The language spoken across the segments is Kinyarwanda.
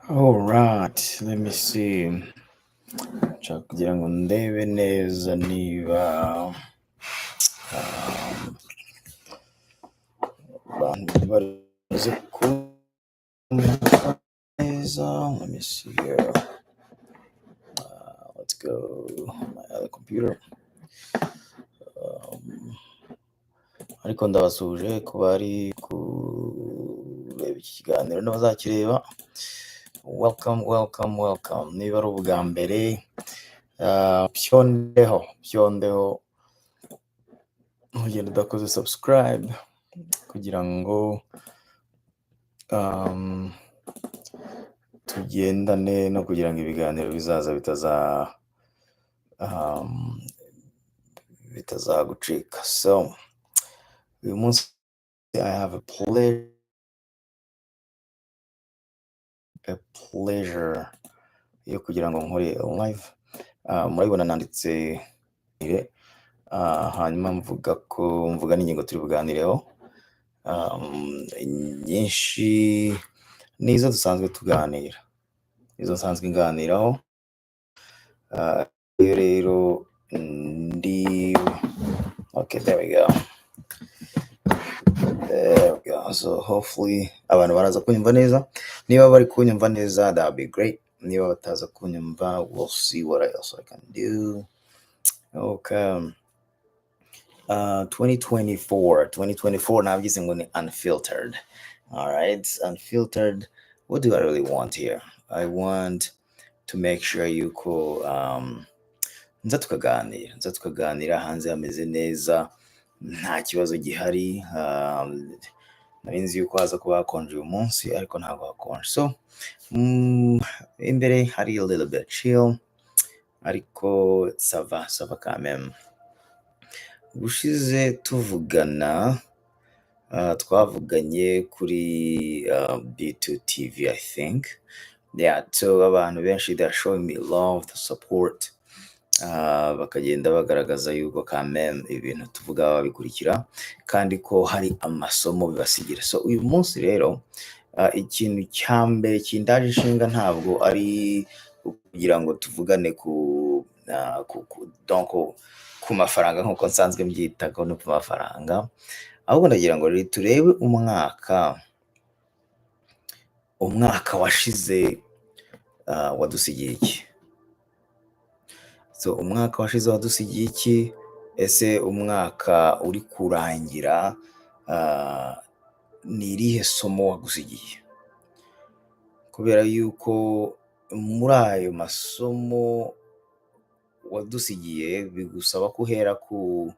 All right, let me see. Nshaka kugira ngo ndebe neza niba abantu barize kumva neza. Let me see here. Let's go my other computer. Ariko ndabasuje ku bari kureba iki kiganiro n'abazakireba. Welcome. Niba ari ubwa mbere byondeho ugenda udakoze subscribe kugira ngo tugendane no kugira ngo ibiganiro bizaza bitazagucika. So uyu munsi I have a pleasure yo kugira ngo nkore live. Murabibona nanditse hanyuma mvuga n'ingingo turi buganireho. Nyinshi nizo dusanzwe tuganira, izo nsanzwe nganiraho. Rero okay, there we go. So hopefully abantu baraza kunyumva neza. Niba bari kunyumva neza, that would be great. Niba bataza kunyumva, we'll see what else I can do. Okay. 2024 nabigize ngo ni unfiltered. All right, unfiltered. What do I really want here? I want to make sure yuko nza tukaganira hanze hameze neza, nta kibazo gihari. Nari nzi yuko haza kuba hakonje uyu munsi ariko ntabwo hakonje. So imbere hari a little bit chill ariko sava quand même. Ubushize tuvugana twavuganye kuri B2 TV, I think. Yeah, so abantu benshi they are showing me love, the support. Bakagenda bagaragaza yuko quand même ibintu tuvuga babikurikira kandi ko hari amasomo bibasigira. So uyu munsi rero ikintu cyambere kindaje ishinga ntabwo ari kugira ngo tuvugane ku mafaranga nk'uko nsanzwe mbyita ko no ku mafaranga, ahubwo ndagira ngo rero turebe umwaka washize wadusigiye iki. So umwaka washize wadusigiye iki? Ese umwaka uri kurangira ni irihe somo wagusigiye? Kubera yuko muri ayo masomo wadusigiye bigusaba kuhera ku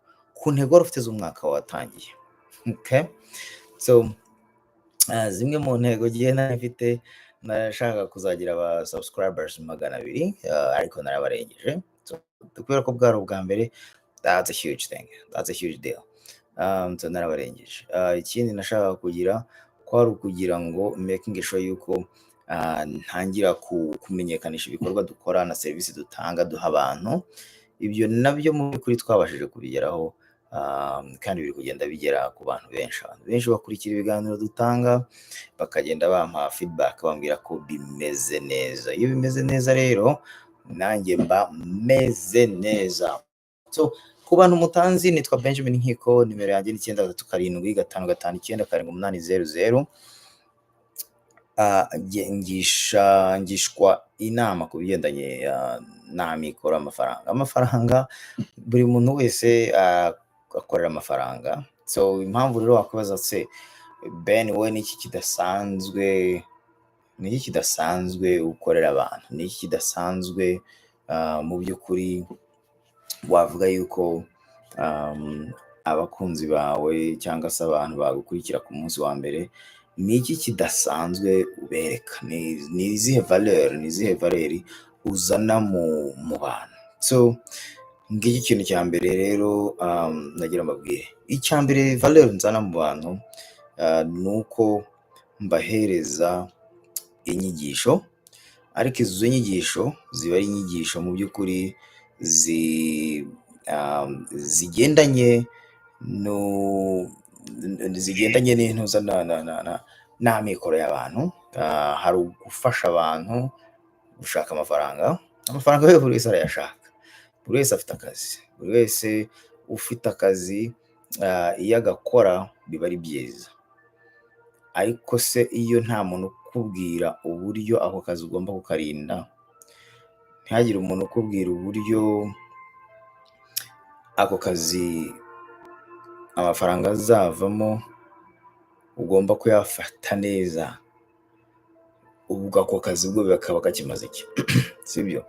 ntego wari ufite z'umwaka watangiye. Okay, so zimwe mu ntego ngiye nafite, nashaka kuzagira aba subscribers 200 ariko narabarengeje. So kubera ko bwari ubwa mbere, that's a huge thing, that's a huge deal. So narabarengeje. Ikindi nashaka kugira kwari ukugira ngo making sure yuko ntangira kumenyekanisha ibikorwa dukora na serivisi dutanga duha abantu. Ibyo nabyo mu by'ukuri twabashije kubigeraho, kandi biri kugenda bigera ku bantu benshi. Abantu benshi bakurikira ibiganiro dutanga bakagenda bampa feedback bambwira ko bimeze neza. Iyo bimeze neza rero nanjye mba meze neza. So ku bantu mutanzi, nitwa Benjamin Nkiko, nimero yanjye ni 937555980. ngishwa inama ku bigendanye n'amikoro, amafaranga. Buri muntu wese akorera amafaranga. So impamvu rero wakwibaza se Ben, we niki kidasanzwe ukorera abantu, niki kidasanzwe mu by'ukuri wavuga yuko abakunzi bawe cyangwa se abantu bagukurikira ku munsi wa mbere, niki kidasanzwe ubereka? Ni izihe valeur uzana mu bantu? So ngiki ikintu cya mbere rero nagira mbabwire. Icya mbere valeur nzana mu bantu nuko mbahereza inyigisho, ariko izo nyigisho ziba ari inyigisho mu by'ukuri zigendanye n'intuza n'amikoro y'abantu, hari ugufasha abantu gushaka amafaranga. Amafaranga yo buri wese arayashaka, buri wese afite akazi, buri wese ufite akazi iyo agakora biba ari byiza. Ariko se iyo nta muntu ukubwira uburyo ako kazi ugomba kukarinda, ntihagire umuntu ukubwira uburyo ako kazi amafaranga azavamo ugomba kuyafata neza, ubwo ako kazi bwo kaba kakimaze iki? Sibyo?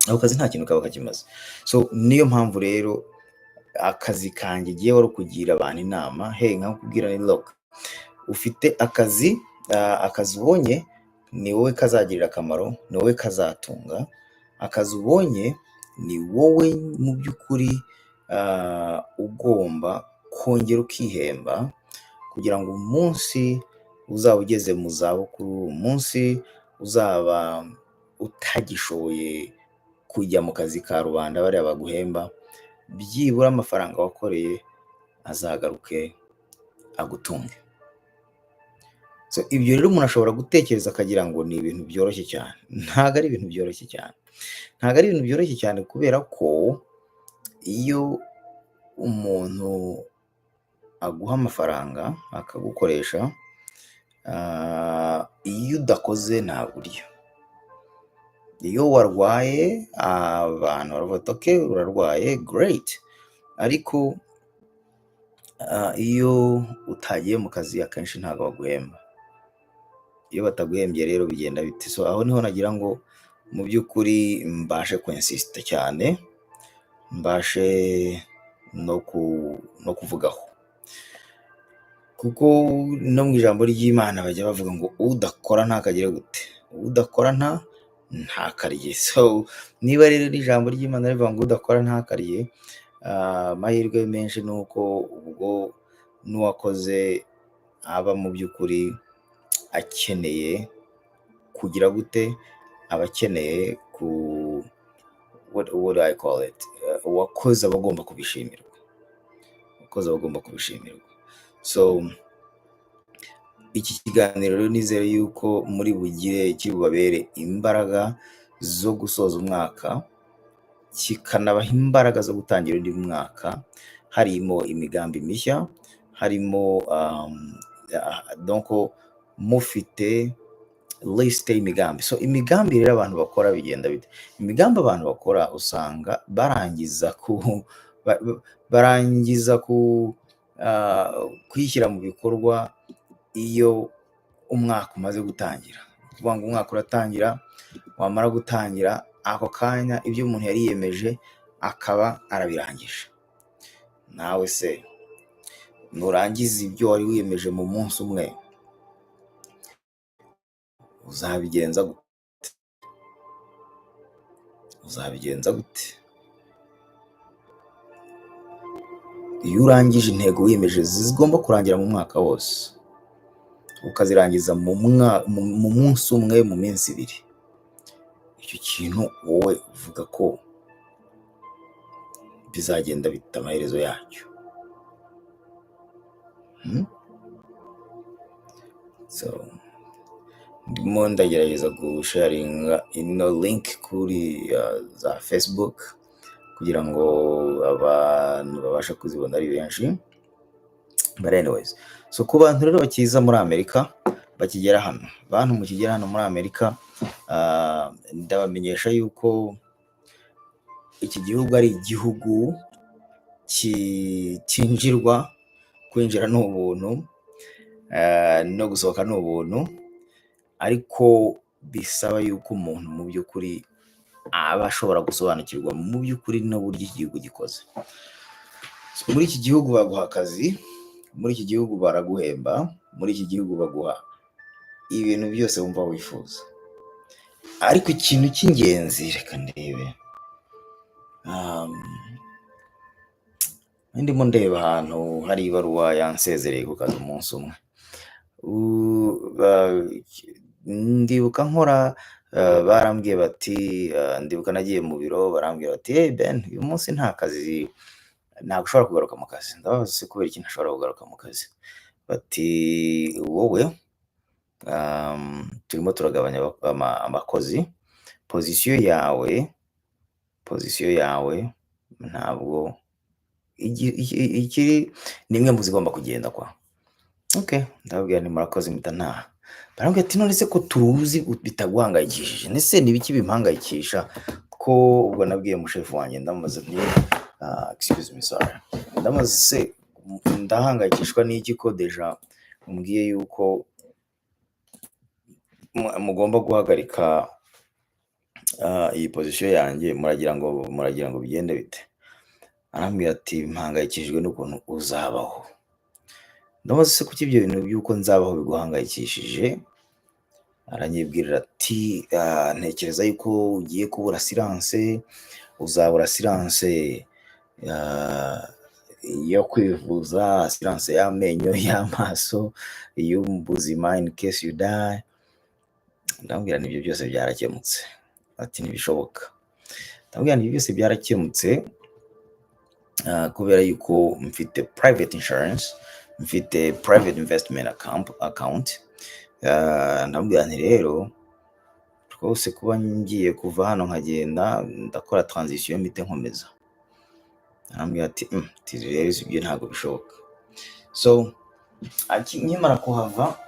Ako kazi nta kintu kaba kakimaze. So niyo mpamvu rero akazi kanjye ngiye wari ukugira abantu inama, nkakubwira ni look, ufite akazi, akazi ubonye ni wowe kazagirira akamaro, ni wowe kazatunga. Akazi ubonye ni wowe mu by'ukuri ugomba kongera ukihemba, kugira ngo umunsi uzaba ugeze mu zabukuru, umunsi uzaba utagishoboye kujya mu kazi ka rubanda bariya baguhemba, byibura amafaranga wakoreye azagaruke agutunge. So ibyo rero umuntu ashobora gutekereza akagira ngo ni ibintu byoroshye cyane. Ntabwo ari ibintu byoroshye cyane, ntabwo ari ibintu byoroshye cyane, kubera ko iyo umuntu aguha amafaranga akagukoresha, iyo udakoze ntabwo urya. Iyo warwaye abantu baravuga okay, urarwaye great, ariko iyo utagiye mu kazi akenshi ntabwo baguhemba. Iyo bataguhembye rero bigenda bite? So aho niho nagira ngo mu by'ukuri mbashe kwensisita cyane, mbashe no kuvugaho, kuko no mu ijambo ry'Imana bajya bavuga ngo udakora ntakagire gute, udakora ntakarye. So niba rero ijambo ry'Imana rivuga ngo udakora ntakarye, amahirwe menshi ni uko ubwo n'uwakoze aba mu by'ukuri akeneye kugira gute, aba akeneye what do I call it, uwakoze aba agomba kubishimirwa, uwakoze aba agomba kubishimirwa. So iki kiganiro rero nizere yuko muri bugire kibubabere imbaraga zo gusoza umwaka, kikanabaha imbaraga zo gutangira undi mwaka, harimo imigambi mishya, harimo donc mufite liste y'imigambi. So imigambi rero abantu bakora bigenda bite? Imigambi abantu bakora usanga barangiza kuyishyira mu bikorwa iyo umwaka umaze gutangira. Kuvuga ngo umwaka uratangira, wamara gutangira ako kanya ibyo umuntu yari yiyemeje akaba arabirangije. Nawe se nurangiza ibyo wari wiyemeje mu munsi umwe, uzabigenza gute? Uzabigenza gute? Iyo urangije intego wiyemeje zigomba kurangira mu mwaka wose, ukazirangiza mu munsi umwe, mu minsi ibiri, icyo kintu wowe uvuga ko bizagenda bifite amaherezo yacyo. So ndimo ndagerageza gusharinga ino link kuri za Facebook kugira ngo abantu babashe kuzibona ari benshi. But anyways, so ku bantu rero bakiza muri Amerika, bakigera hano, bantu mukigera hano muri Amerika, ndabamenyesha yuko iki gihugu ari igihugu cyinjirwa, kwinjira ni ubuntu, no gusohoka ni ubuntu, ariko bisaba yuko umuntu mu by'ukuri aba ashobora gusobanukirwa mu by'ukuri n'uburyo iki gihugu gikoze. Muri iki gihugu baguha akazi, muri iki gihugu baraguhemba, muri iki gihugu baguha ibintu byose wumva wifuza, ariko ikintu cy'ingenzi, reka ndebe, ndimo ndeba ahantu hari ibaruwa yansezereye ku kazi umunsi umwe. Ndibuka nkora, barambwiye bati, ndibuka nagiye mu biro, barambwiye bati hey Ben, uyu munsi nta kazi, ntabwo ushobora kugaruka mu kazi. Ndababaza se kubera iki ntashobora kugaruka mu kazi? Bati wowe turimo turagabanya abakozi. pozisiyo yawe ntabwo ikiri ni imwe mu zigomba kugenda kwa. Okay, ndababwira nti murakoze mpita ntaha. Barambwira ati none se ko turuzi bitaguhangayikishije, ndetse ni ibiki bimpangayikisha? Ko ubwo nabwiye mushefu wanjye ndamubaza nti excuse me sorry, ndamubaza se ndahangayikishwa n'iki ko deja umbwiye yuko mugomba guhagarika iyi pozisiyo yanjye, muragira ngo bigende bite? Arambwira ati mpangayikishijwe n'ukuntu uzabaho. Ndamubaza se kuki ibyo bintu by'uko nzabaho biguhangayikishije? Aranyibwirira ati ntekereza yuko ugiye kubura siranse, uzabura siranse yo kwivuza, siranse y'amenyo, y'amaso, y'ubuzima in case you die. Ndamubwira n'ibyo byose byarakemutse. Ati ntibishoboka. Ndamubwira n'ibyo byose byarakemutse kubera yuko mfite private insurance, mfite private investment account. Ndamubwira nti rero rwose kuba ngiye kuva hano nkagenda ndakora transition mpite nkomeza. Arambwira ati rero ibyo ntabwo bishoboka. So nkimara kuhava,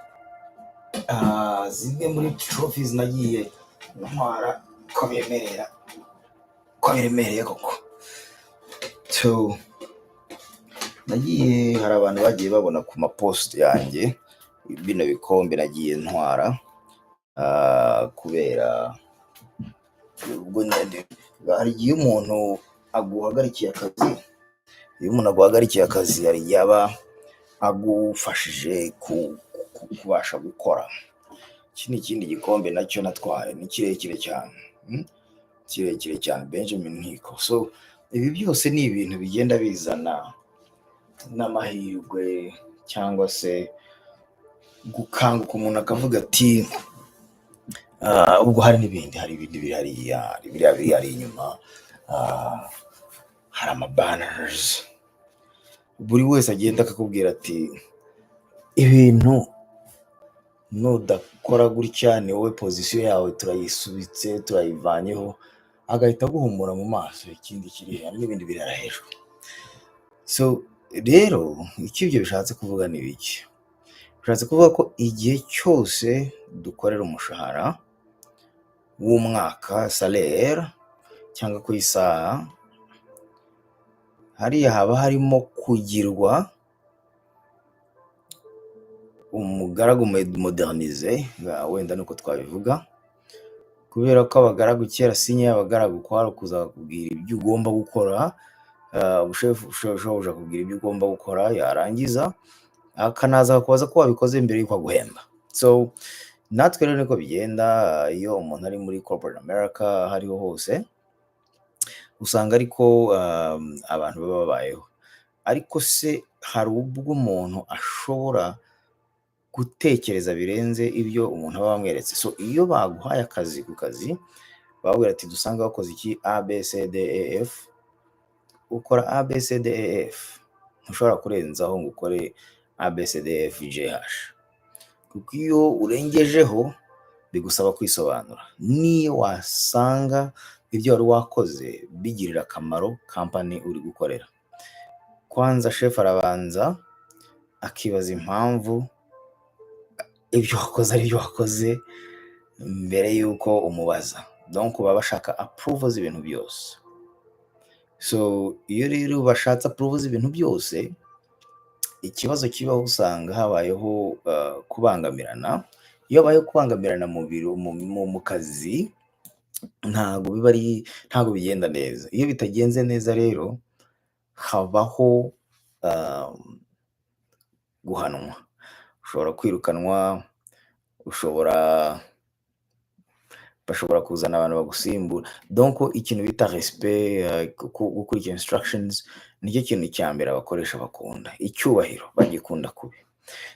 zimwe muri trophies nagiye ntwara ko biremereye koko. So nagiye, hari abantu bagiye babona ku mapost yanjye bino bikombe nagiye ntwara kubera ubwo hari igihe umuntu aguhagarikiye akazi, hari igihe aba agufashije kubasha gukora. Iki ni ikindi gikombe nacyo natwaye, ni kirekire cyane Benjamin Nkiko. So ibi byose ni ibintu bigenda bizana n'amahirwe cyangwa se gukanguka umuntu akavuga ati ubwo hari ibindi biri inyuma, hari amabanners, buri wese agenda akakubwira ati ibintu nudakora gutya ni wowe pozisiyo yawe turayisubitse, turayivanyeho, agahita aguhumura mu maso, ikindi kiri hari n'ibindi birara hejuru. So rero icyo ibyo bishatse kuvuga ni biki? Bishatse kuvuga ko igihe cyose dukorera umushahara w'umwaka, salaire cyangwa ku isaha, hariya haba harimo kugirwa umugaragu modernize, wenda nuko twabivuga, kubera ko abagaragu kera sinye y'abagaragu kwari kuza kubwira ibyo ugomba gukora. Ushoboje kubwira ibyo ugomba gukora, yarangiza akanaza akakubaza ko wabikoze mbere y'uko aguhemba. So natwe rero niko bigenda iyo umuntu ari muri corporate America, hariho hose usanga ariko abantu baba babayeho. Ariko se hari ubwo umuntu ashobora gutekereza birenze ibyo umuntu aba amweretse. So iyo baguhaye akazi ku kazi, babwira ati dusanga wakoze iki ABCDEF, ukora ABCDEF, ntushobora kurenzaho ngo ukore ABCDEFGH, kuko iyo urengejeho bigusaba kwisobanura. Niyo wasanga ibyo wari wakoze bigirira akamaro company uri gukorera, kwanza chef arabanza akibaza impamvu ibyo wakoze ari byo wakoze mbere y'uko umubaza. Donc baba bashaka approval z'ibintu byose. So iyo rero bashatse approval z'ibintu byose, ikibazo kibaho usanga habayeho kubangamirana. Iyo habayeho kubangamirana mu kazi, ntabwo bigenda neza. Iyo bitagenze neza rero habaho guhanwa, ushobora kwirukanwa, bashobora kuzana abantu bagusimbura. Donc ikintu bita respect, gukurikira instructions, nicyo kintu cya mbere abakoresha bakunda. Icyubahiro bagikunda kubi.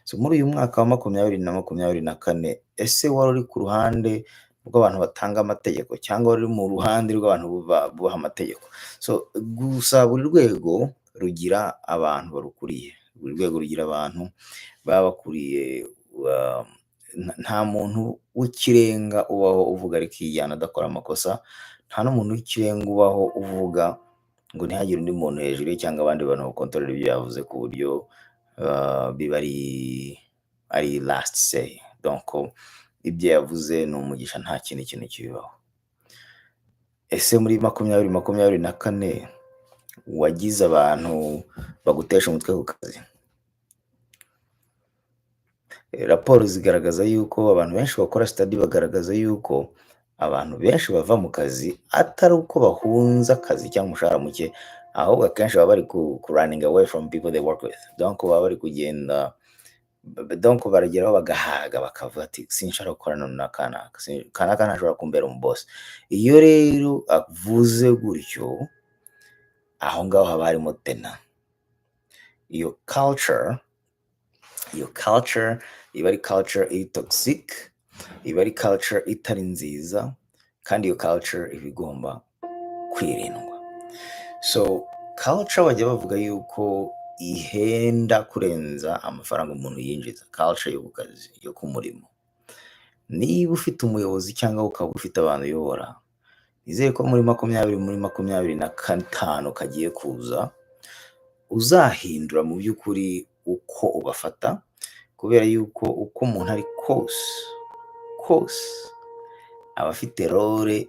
So muri uyu mwaka wa 2024, ese wari uri ku ruhande rw'abantu batanga amategeko cyangwa wari mu ruhande rw'abantu bubaha amategeko? So gusa buri rwego rugira abantu barukuriye, buri rwego rugira abantu baba bakuriye nta muntu w'ikirenga ubaho uvuga rikijyana adakora amakosa, nta n'umuntu w'ikirenga ubaho uvuga ngo ntihagire undi muntu hejuru ye cyangwa abandi bantu bakontorora ibyo yavuze ku buryo biba ari last say. Donc ibyo yavuze ni umugisha, nta kindi kintu kibibaho. Ese muri 2024 wagize abantu bagutesha umutwe ku kazi? Raporo zigaragaza yuko abantu benshi bakora study bagaragaza yuko abantu benshi bava mu kazi atari uko bahunze akazi cyangwa umushahara muke, ahubwo akenshi baba bari running away from people they work with. Donc baba bari kugenda, donc barageraho bagahaga bakavuga ati sinshaka gukorana na kanaka, kanaka ntashobora kumbera umubosi. Iyo rero avuze gutyo, aho ngaho haba harimo tena. Iyo culture iba ari culture iri toxic, iba ari culture itari nziza, kandi iyo culture iba igomba kwirindwa. So culture bajya bavuga yuko ihenda kurenza amafaranga umuntu yinjiza, culture yo ku kazi, yo ku murimo. Niba ufite umuyobozi cyangwa ukaba ufite abantu uyobora, nizeye ko muri 2025 kagiye kuza uzahindura mu by'ukuri uko ubafata, kubera yuko uko umuntu ari kose aba afite role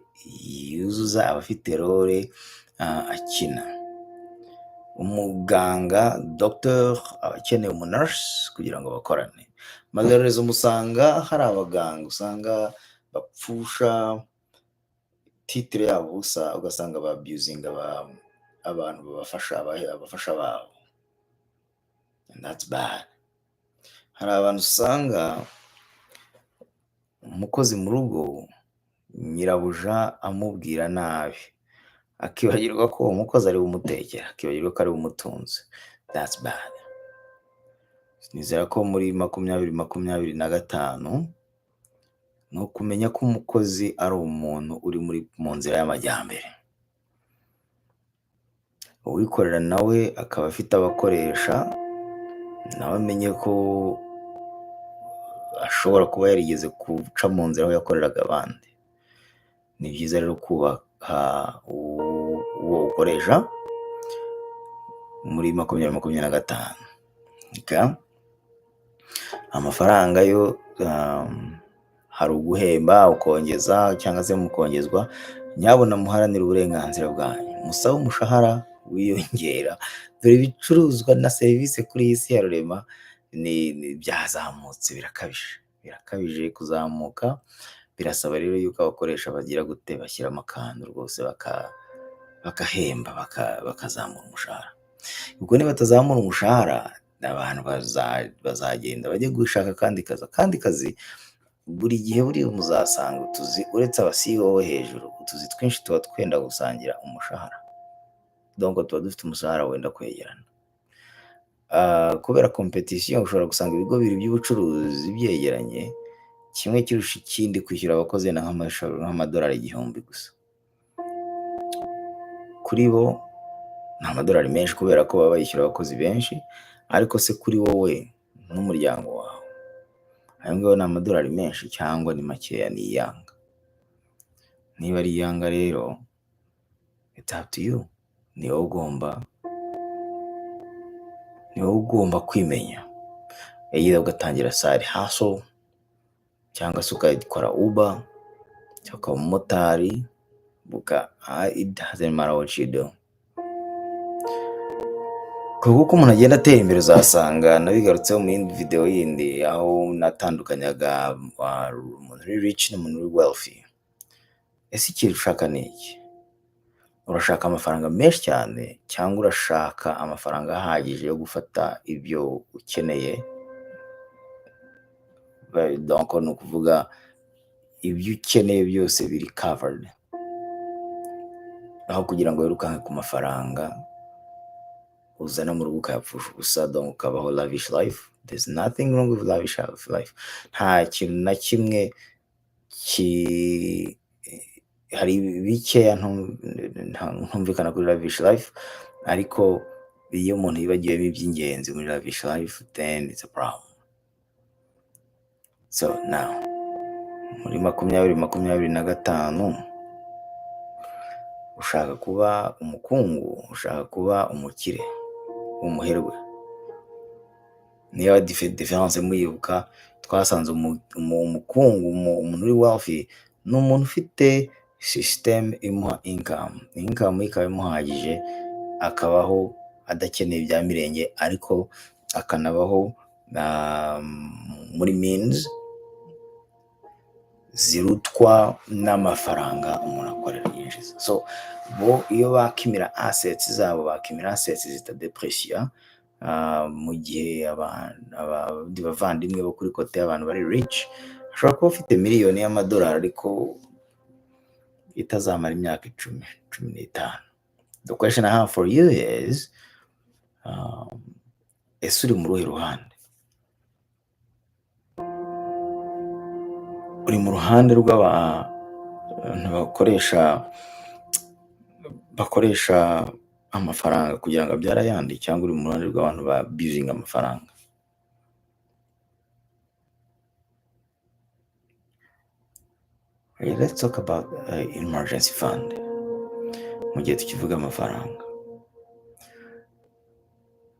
yuzuza, aba afite role akina. Umuganga doctor aba akeneye umunurse kugira ngo bakorane. Malheureusement umusanga hari abaganga usanga bapfusha titre yabo ubusa, ugasanga ba abusing abantu babafasha babo, and that's bad. Hari abantu usanga umukozi mu rugo nyirabuja amubwira nabi, akibagirwa ko umukozi ari umutekera, akibagirwa ko ari umutunzi. That's bad. Nizera ko muri 2025 ni ukumenya ko umukozi ari umuntu uri mu nzira y'amajyambere. Uwikorera nawe akaba afite abakoresha, nawe amenye ko ashobora kuba yarigeze guca mu nzira aho yakoreraga abandi. Ni byiza rero kubaha uwo ukoresha muri 2025. Amafaranga yo hari uguhemba ukongeza cyangwa se mukongezwa, nyabona muharanira uburenganzira bwanyu, musaba umushahara wiyongera. Dore ibicuruzwa na serivisi kuri iyi si ya rurema ni byazamutse, birakabije kuzamuka. Birasaba rero yuko abakoresha bagira gute, bashyira amakando rwose bakahemba, bakazamura umushahara. Ubwo niba batazamura umushahara, abantu bazagenda bajye gushaka kandi kazi. Buri gihe buriya muzasanga utuzi, uretse aba CEO bo hejuru, utuzi twinshi tuba twenda gusangira umushahara. Donc tuba dufite umushahara wenda kwegerana. Kubera competition ushobora gusanga ibigo bibiri by'ubucuruzi byegeranye, kimwe kirusha ikindi kwishyura abakozi nk'amadolari 1,000 gusa. Kuri bo ni amadolari menshi kubera ko baba bayishyura abakozi benshi, ariko se kuri wowe n'umuryango wawe ayo ngayo ni amadolari menshi cyangwa ni makeya? Ni iyanga. Niba ari iyanga rero, it's up to you. Ni wowe ugomba kwimenya. Either ugatangira side hustle, cyangwa se ukakora Uber, cyangwa ukaba umumotari, it doesn't matter what you do. Kuko umuntu agenda atera imbere uzasanga nabigarutseho mu yindi video yindi, aho natandukanyaga umuntu uri rich n'umuntu uri wealthy. Ese ikintu ushaka ni iki? Urashaka amafaranga menshi cyane cyangwa urashaka amafaranga ahagije yo gufata ibyo ukeneye? Donc ni ukuvuga ibyo ukeneye byose biri covered, aho kugira ngo wirukanke ku mafaranga uzana mu rugo ukayapfusha ubusa, donc ukabaho lavish life. There's nothing wrong with lavish life. Nta kintu na kimwe hari bikeya ntumvikana kuri lavish life, ariko iyo umuntu yibagiwemo iby'ingenzi muri lavish life, then it's a problem. So now muri 2025 ushaka kuba umukungu, ushaka kuba umukire, umuherwe. Niyo diference muyibuka, twasanze umukungu, umuntu uri wealthy ni umuntu ufite system imuha income ikaba imuhagije, akabaho adakeneye ibya mirenge, ariko akanabaho muri means zirutwa n'amafaranga umuntu akorera yinjiza. So bo iyo bakimira assets zabo, bakimira assets zitadepreciate, mu gihe abandi bavandimwe bo kuri kote y'abantu bari rich ashobora kuba ufite miliyoni y'amadolari ariko itazamara imyaka 10-15. The question I have for you is, ese uri mu ruhe ruhande? Uri mu ruhande rw'abantu bakoresha amafaranga kugira ngo abyara ayandi, cyangwa uri mu ruhande rw'abantu ba abusing amafaranga? Let's talk about emergency fund. Mu gihe tukivuga amafaranga,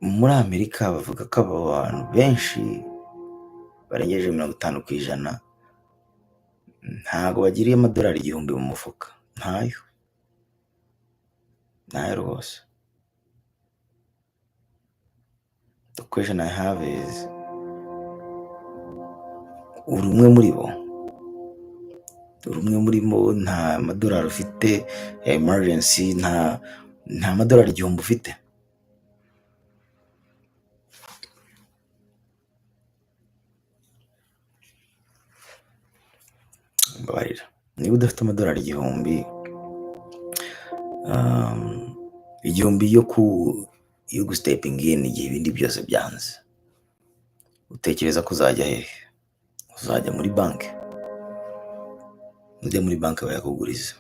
muri Amerika bavuga ko abantu benshi barengeje 50% ntago bagiriye amadolari 1000 mu mufuka. Ntayo rwose. The question I have is, uri umwe muri bo? Uri umwe muri bo nta madolari ufite emergency, nta madolari 1000 ufite? Mbabarira, niba udafite amadolari 1000 yo gusteping in igihe ibindi byose byanze, utekereza ko uzajya hehe? Uzajya muri banki? Ujya muri banki bayakuguriza.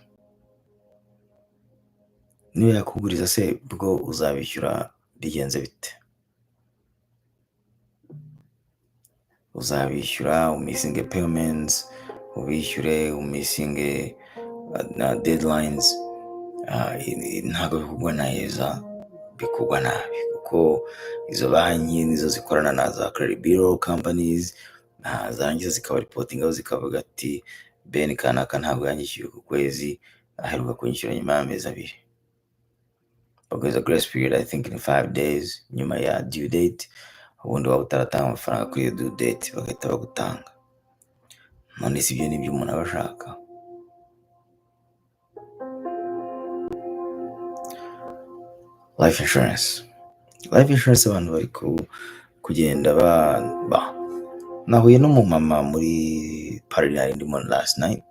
Niba yakuguriza se bwo uzabishyura bigenze bite? Uzabishyura umisinge payments, ubishyure umisinge deadlines? Ntabwo bikugwa neza, bikugwa nabi, kuko izo banki nizo zikorana na za credit bureau companies, zarangiza zikaba reporting aho zikavuga ati Ben kanaka ntabwo yanyishyuye ku kwezi, aheruka kunyishyura nyuma y'amezi 2. Baguha grace period, I think in 5 days nyuma ya due date. Ubundi waba utaratanga amafaranga kuri iyo due date bagahita bagutanga. None si ibyo nibyo umuntu aba ashaka? Life insurance abantu bari kugenda nahuye n'umumama muri Paris ndimo last night,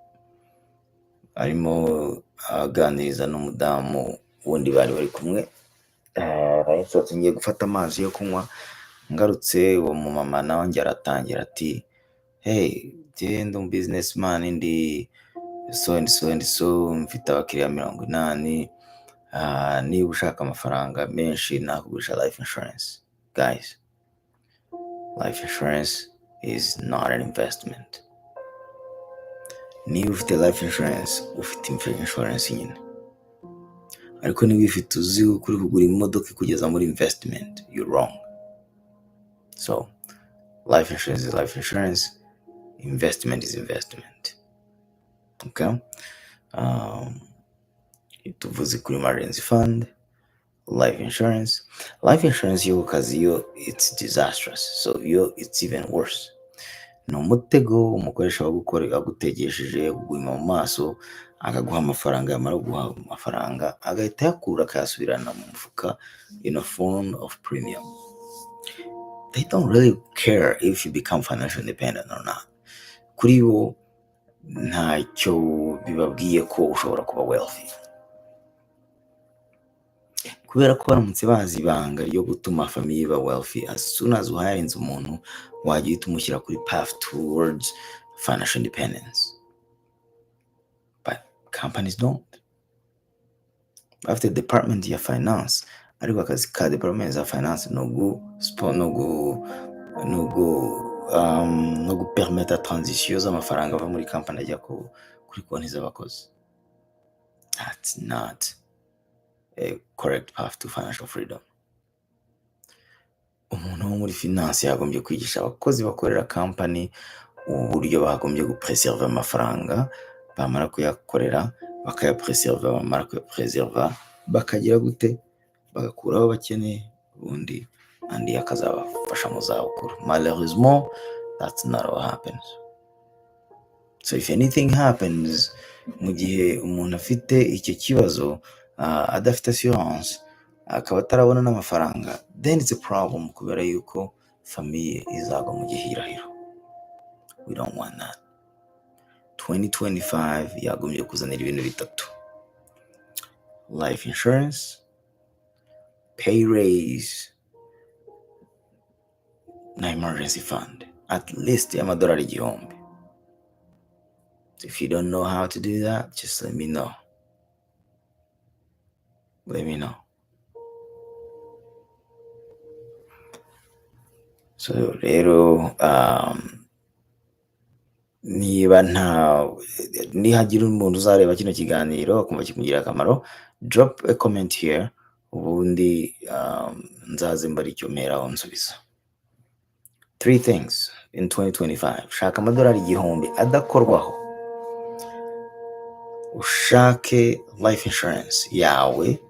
arimo aganiriza n'umudamu wundi bari kumwe. Nahise ngiye gufata amazi yo kunywa, ngarutse uwo mumama nawe njye aratangira ati, hey, ndi businessman, ndi so mfite abakiriya 80, niba ushaka amafaranga menshi nakugurisha life insurance. Guys, life insurance is not an investment. Niba ufite life insurance, ufite insurance nyine. Ariko niba ufite uzi kuri kugura imodoka kugeza muri investment, you're wrong. So life insurance is life insurance, investment is investment. Okay? Tuvuze kuri emergency fund, life insurance yo kazi yo it's disastrous, so it's even worse. Ni umutego umukoresha agutegesheje, kuguma mu maso, akaguha amafaranga, yamara guha amafaranga agahita yakura akayasubirana mu mufuka in a form of premium. They don't really care if you become financially independent or not. Kuri bo ntacyo bibabwiye ko ushobora kuba wealthy, kubera ko baramutse bazi ibanga ryo gutuma famiye iba wealthy. As soon as uhayarinze umuntu, wajya uhita umushyira kuri path towards financial independence. But companies don't. Bafite department ya finance, ariko akazi ka department ya finance no no gupermeta transition z'amafaranga ava muri company ajya kuri konti z'abakozi. That's not a correct path to financial freedom. Umuntu wo muri finance yagombye kwigisha abakozi bakorera company uburyo bagombye gupreserve amafaranga, bamara kuyakorera bakayapreserve, bamara kuyapreserve bakagira gute, bagakuraho bakeneye, ubundi andi akazabafasha mu zabukuru. Malheureusement, that's not what happens. So if anything happens mu gihe umuntu afite icyo kibazo, adafite assurance, akaba atarabona n'amafaranga, then it's a problem, kubera yuko famiye izagwa mu gihirahiro. We don't want that. 2025 yagombye kuzanira ibintu bitatu: life insurance, pay raise, na emergency fund, at least y'amadolari igihumbi. If you don't know how to do that, just let me know. Let me know. So rero nihagira umuntu uzareba kino kiganiro akumva kimugira akamaro, drop a comment here, ubundi nzaze mbari icyo mperaho nsubiza. 3 things in 2025. Shaka amadolari igihumbi adakorwaho. Ushake life insurance yawe,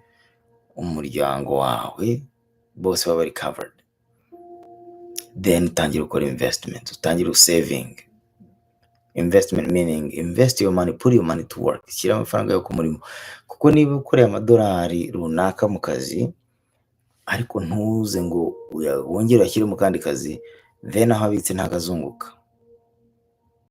umuryango wawe bose baba bari covered. Then utangire ukora investment, utangire saving. Investment meaning invest your money, put your money to work. Shyira amafaranga yo ku murimo, kuko niba ukoreye amadolari runaka mu kazi ariko ntuze ngo wongere ashyire mu kandi kazi, then aho abitse ntakazunguka.